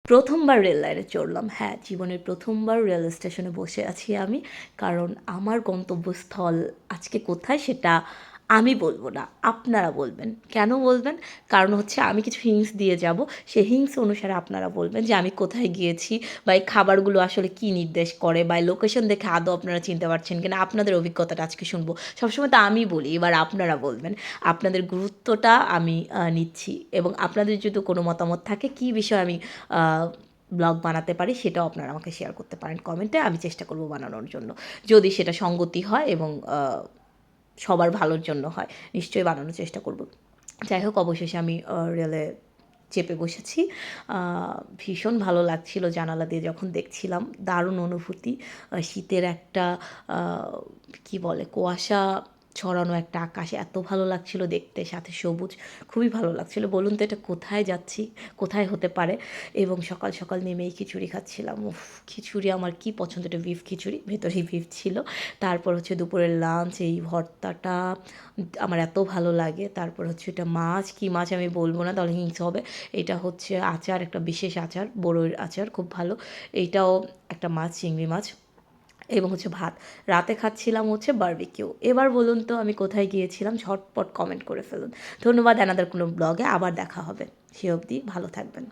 প্রথমবার রেল লাইনে চড়লাম। হ্যাঁ, জীবনের প্রথমবার রেল স্টেশনে বসে আছি আমি। কারণ আমার গন্তব্যস্থল আজকে কোথায় সেটা আমি বলব না, আপনারা বলবেন। কেন বলবেন? কারণ হচ্ছে আমি কিছু হিন্টস দিয়ে যাব। সেই হিন্টস অনুসারে আপনারা বলবেন যে আমি কোথায় গিয়েছি বা এই খাবারগুলো আসলে কী নির্দেশ করে বা এই লোকেশন দেখে আদৌ আপনারা চিনতে পারছেন কিনা আপনাদের অভিজ্ঞতাটা আজকে শুনবো। সবসময় তো আমি বলি, এবার আপনারা বলবেন। আপনাদের গুরুত্বটা আমি নিচ্ছি এবং আপনাদের যদি কোনো মতামত থাকে কী বিষয়ে আমি ব্লগ বানাতে পারি সেটাও আপনারা আমাকে শেয়ার করতে পারেন কমেন্টে। আমি চেষ্টা করব বানানোর জন্য। যদি সেটা সঙ্গতি হয় এবং সবার ভালোর জন্য হয়, নিশ্চয়ই বানানোর চেষ্টা করব। যাই হোক, অবশেষে আমি রেলে চেপে বসেছি। ভীষণ ভালো লাগছিল জানালা দিয়ে যখন দেখছিলাম। দারুণ অনুভূতি। শীতের একটা আ কী বলে কুয়াশা ছড়ানো একটা আকাশ, এত ভালো লাগছিল দেখতে, সাথে সবুজ, খুবই ভালো লাগছিল। বলুন তো এটা কোথায় যাচ্ছি? কোথায় হতে পারে? এবং সকাল, সকাল নেমেই খিচুড়ি খাচ্ছিলাম। উফ! খিচুড়ি আমার কি পছন্দ, এটা বিফ খিচুড়ি, ভেতরেই বিফ ছিল। তারপর হচ্ছে দুপুরের লাঞ্চ, এই ভর্তাটা আমার এত ভালো লাগে। তারপর হচ্ছে এটা মাছ, কী মাছ আমি বলব না তাহলে হিংসে হবে। এটা হচ্ছে আচার, একটা বিশেষ আচার, বড়ইর আচার, খুব ভালো। এইটাও একটা মাছ, চিংড়ি মাছ এবং হচ্ছে ভাত। রাতে খাচ্ছিলাম হচ্ছে বারবিকিউ। এবার বলুন তো আমি কোথায় গিয়েছিলাম? ঝটপট কমেন্ট করে ফেলুন। ধন্যবাদ, অ্যানাদার কোনো ব্লগে আবার দেখা হবে। সে অবধি ভালো থাকবেন।